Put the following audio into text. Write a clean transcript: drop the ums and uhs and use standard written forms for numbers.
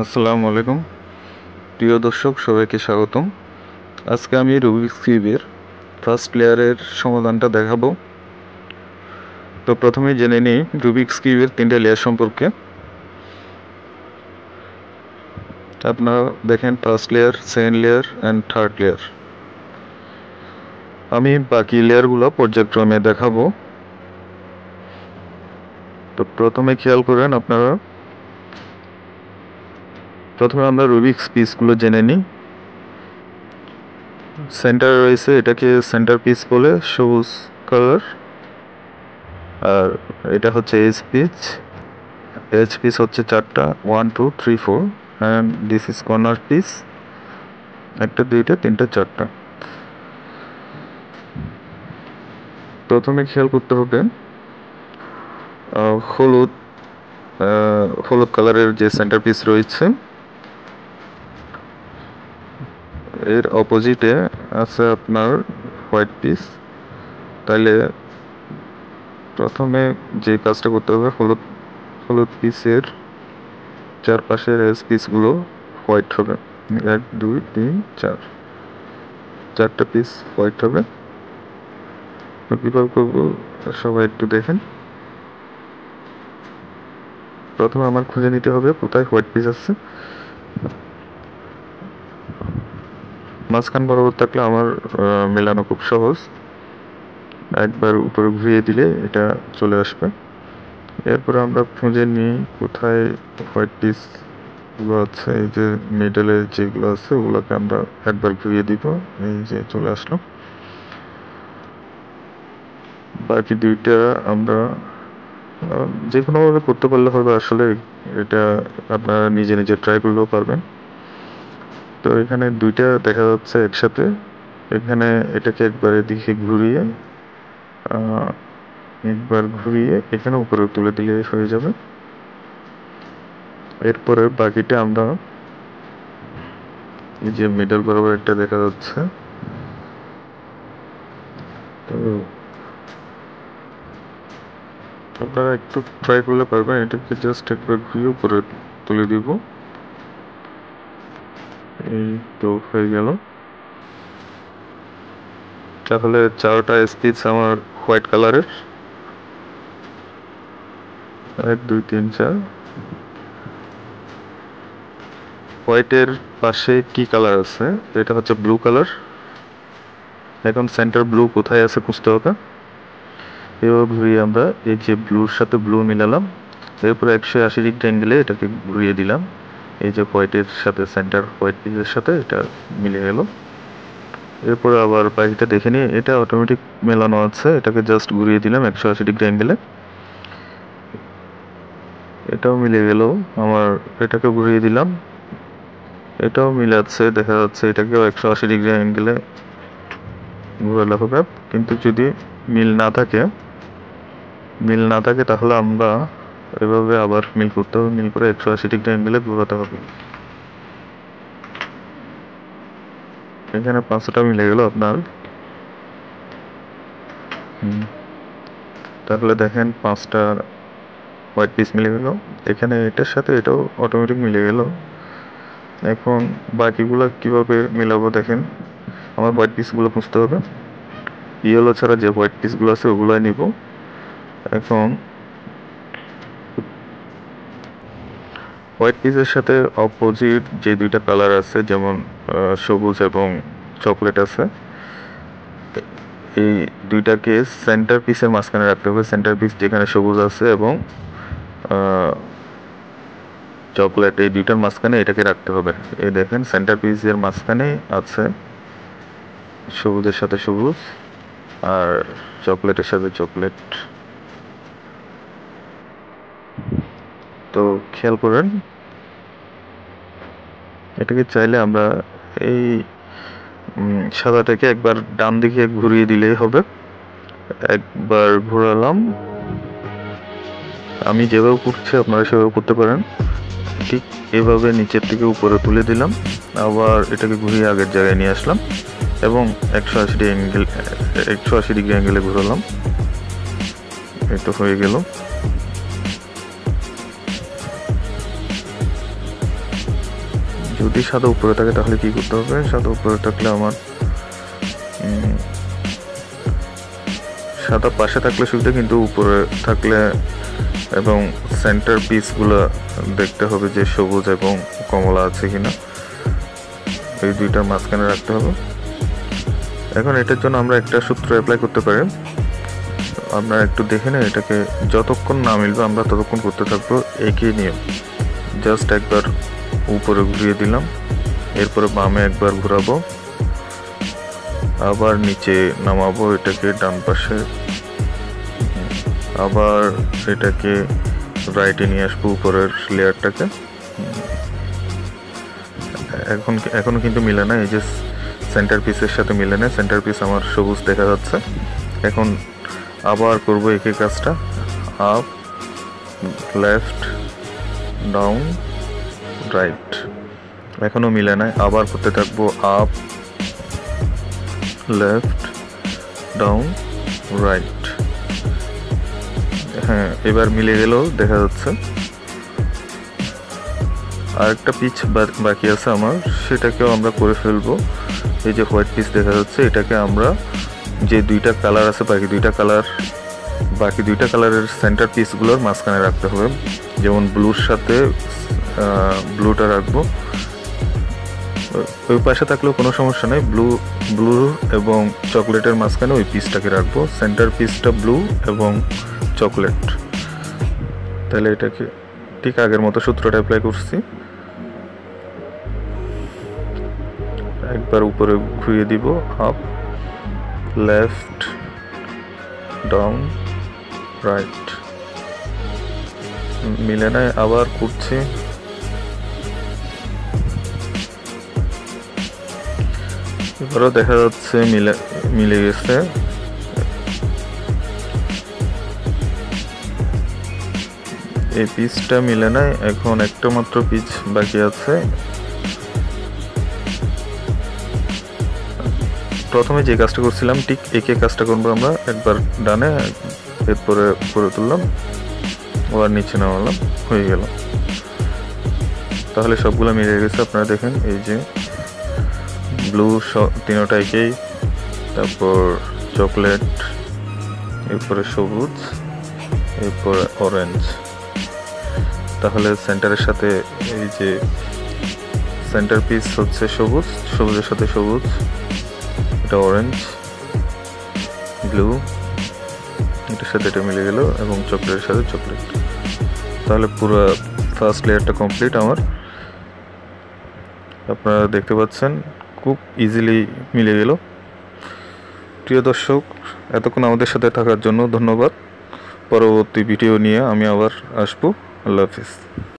আসসালামু আলাইকুম প্রিয় দর্শক, সবাইকে স্বাগতম। আজকে আমি রুবিক্স কিউবের ফার্স্ট লেয়ারের সমাধানটা দেখাবো। তো প্রথমে জেনে নিই রুবিক্স কিউবের 3টে লেয়ার সম্পর্কে। আপনারা দেখেন first layer, second layer and third layer. আমি বাকি লেয়ারগুলো পর্যায়ক্রমে দেখাবো। তো প্রথমে খেয়াল করেন আপনারা, প্রথমে আমরা রুবিক্স পিসগুলো জেনে নিই। সেন্টার রয়েছে, এটাকে সেন্টার পিস বলে, সবুজ কালার। আর এটা হচ্ছে এজ পিস হচ্ছে 4টা, 1 2 3 4, and this is corner piece, 1টা 2টা 3টা 4টা। প্রথমে খেয়াল করতে হবে হলুদ হলুদ কালারের যে সেন্টার পিস রয়েছে এর অপোজিটে আছে আপনার হোয়াইট পিস। তাইলে প্রথমে যে কাজটা করতে হবে, হলুদ পিসের চারপাশের এজ পিসগুলো হোয়াইট হবে। 1 2 3 4, 4টা পিস হোয়াইট হবে। কীভাবে করবো সবাই একটু দেখেন। প্রথমে আমার খুঁজে নিতে হবে কোথায় হোয়াইট পিস আছে। মাঝখান বরাবর থাকলে আমার মেলানো খুব সহজ, একবার উপরে ঘুরিয়ে দিলে এটা চলে আসবে। এরপরে আমরা খুঁজে নিই কোথায় হোয়াইট পিস গুলো আছে। এই যে মিডলে যেগুলো আছে ওগুলোকে আমরা একবার ঘুরিয়ে দিব, এই যে চলে আসলো। বাকি দুইটা আমরা যে কোনোভাবে করতে পারলে হবে। আসলে এটা আপনারা নিজে নিজে ট্রাই করলেও পারবেন। তো এখানে দুইটা দেখা যাচ্ছে একসাথে। এখানে এটাকে একবার এদিকে ঘুরিয়ে এখানে উপরে তুলে দিলে হয়ে যাবে। এরপরে বাকিটা আমরা এই যে মিডল বরাবর একটা দেখা যাচ্ছে, তো আপনারা একটু ট্রাই করলে পারবেন। এটাকে জাস্ট একবার ঘুরিয়ে উপরে তুলে দিব, এই তো হয়ে গেল। তাহলে 4টা স্পিচ আমার হোয়াইট কালারের, 1 2 3 4। হোয়াইটের পাশে কি কালার আছে? এটা হচ্ছে ব্লু কালার। এখন সেন্টার ব্লু কোথায় আছে খুঁজতে হবে। এবার ঘুরিয়ে আমরা এই যে ব্লুর সাথে ব্লু মিলালাম, এরপরে 180 ডিগ্রি অ্যাঙ্গেলে এটাকে ঘুরিয়ে দিলাম। এই যে হোয়াইটের সাথে সেন্টার হোয়াইট পিসের সাথে এটা মিলে গেল। এরপরে আবার বাকিটা দেখে নিই, এটা অটোমেটিক মেলানো আছে। এটাকে জাস্ট ঘুরিয়ে দিলাম 180 ডিগ্রি অ্যাঙ্গেলে, এটাও মিলে গেল আমার। এটাকে ঘুরিয়ে দিলাম, এটাও মিলাচ্ছে, দেখা যাচ্ছে। এটাকেও 180 ডিগ্রি অ্যাঙ্গেলে ঘোরালে হবে। কিন্তু যদি মিল না থাকে তাহলে আমরা এভাবে আবার মিল করতে হবে। মিল করে 180 ডিগ্রি অ্যাঙ্গেলে ঘোরাতে হবে। এখানে 5টা মিলে গেল আপনার। তাহলে দেখেন 5টা হোয়াইট পিস মিলে গেল। এখানে এটার সাথে এটাও অটোমেটিক মিলে গেল। এখন বাকিগুলো কিভাবে মিলাবো দেখেন। আমার হোয়াইট পিসগুলো খুঁজতে হবে, ইয়েলো ছাড়া যে হোয়াইট পিসগুলো আছে ওগুলোই নিব। এখন হোয়াইট পিসের সাথে অপোজিট যে দুইটা কালার আছে, যেমন সবুজ এবং চকলেট আছে, এই দুইটাকে সেন্টার পিসের মাঝখানে রাখতে হবে। সেন্টার পিস যেখানে সবুজ আছে এবং চকলেট, এই দুইটার মাঝখানে এটাকে রাখতে হবে। এই দেখেন সেন্টার পিসের মাঝখানে আছে সবুজের সাথে সবুজ আর চকলেটের সাথে চকলেট। তো খেয়াল করেন, এটাকে চাইলে আমরা এই সাদাটাকে একবার ডান দিকে ঘুরিয়ে দিলেই হবে। একবার ঘোরালাম, আমি যেভাবে করছি আপনারা সেভাবে করতে পারেন। ঠিক এভাবে নিচের থেকে উপরে তুলে দিলাম, আবার এটাকে ঘুরিয়ে আগের জায়গায় নিয়ে আসলাম এবং 180 ডিগ্রি অ্যাঙ্গেলে ঘোরালাম। এই তো হয়ে গেল। যদি সাদা উপরে থাকে তাহলে কি করতে হবে, সাদা উপরে থাকলে আমার সাদা পাশে থাকলে সুবিধা, কিন্তু উপরে থাকলে এবং সেন্টার পিসগুলো দেখতে হবে যে সবুজ এবং কমলা আছে কিনা, এই দুইটার মাঝখানে রাখতে হবে। এখন এটার জন্য আমরা একটা সূত্র অ্যাপ্লাই করতে পারি, আপনারা একটু দেখে নেন। এটাকে যতক্ষণ না মিলবে আমরা ততক্ষণ করতে থাকবো একই নিয়ম। জাস্ট একবার উপরে ঘুরিয়ে দিলাম, এরপরে বামে একবার ঘোরাবো, আবার নিচে নামাবো এটাকে ডান পাশে, আবার এটাকে রাইটে নিয়ে আসবো উপরের লেয়ারটাকে। এখনো কিন্তু মিলে না, এই যে সেন্টার পিসের সাথে মিলে না, সেন্টার পিস আমার সবুজ দেখা যাচ্ছে। এখন আবার করব একই কাজটা, আপ লেফট ডাউন রাইট, এখনো মিলে নাই, আবার করতে থাকবো আপ লেফট ডাউন রাইট। হ্যাঁ, এবার মিলে গেল দেখা যাচ্ছে। আরেকটা পিচ বাকি আছে আমার, সেটাকেও আমরা করে ফেলবো। এই যে হোয়াইট পিচ দেখা যাচ্ছে, এটাকে আমরা যে দুইটা কালার আছে বাকি দুইটা কালারের সেন্টার পিসগুলোর মাঝখানে রাখতে হবে। যেমন ব্লুর সাথে ব্লুটা রাখবো, ওই পাশে থাকলেও কোনো সমস্যা নেই। ব্লু এবং চকলেটের মাঝখানে ওই পিসটাকে রাখবো, সেন্টার পিসটা ব্লু এবং চকলেট। তাহলে এটাকে ঠিক আগের মতো সূত্রটা অ্যাপ্লাই করছি, একবার উপরে ঘুরিয়ে দিব, আপ লেফট ডাউন রাইট, মিলে নাই, আবার করছি, এবারও দেখা যাচ্ছে মিলে গেছে। এই পিসটা মিলে নাই, এখন একটা মাত্র পিস বাকি আছে। প্রথমে যে কাজটা করছিলাম ঠিক একই কাজটা করবো আমরা, একবার ডানে এরপরে উপরে তুললাম, আবার নিচে নামালাম, হয়ে গেল। তাহলে সবগুলো মিলে গেছে, আপনারা দেখেন। এই যে ব্লু তিনোটা একই, তারপর চকলেট, এরপরে সবুজ, এরপরে অরেঞ্জ। তাহলে সেন্টারের সাথে এই যে সেন্টার পিস হচ্ছে সবুজ, সবুজের সাথে সবুজ, এটা অরেঞ্জ, ব্লু, এটার সাথে এটা মিলে গেল, এবং চকলেটের সাথে চকলেট। তাহলে পুরো ফার্স্ট লেয়ারটা কমপ্লিট আমার। আপনারা দেখতে পাচ্ছেন খুব ইজিলি মিলে গেল। প্রিয় দর্শক, এতক্ষণ আমাদের সাথে থাকার জন্য ধন্যবাদ। পরবর্তী ভিডিও নিয়ে আমি আবার আসবো। আল্লাহ হাফিজ।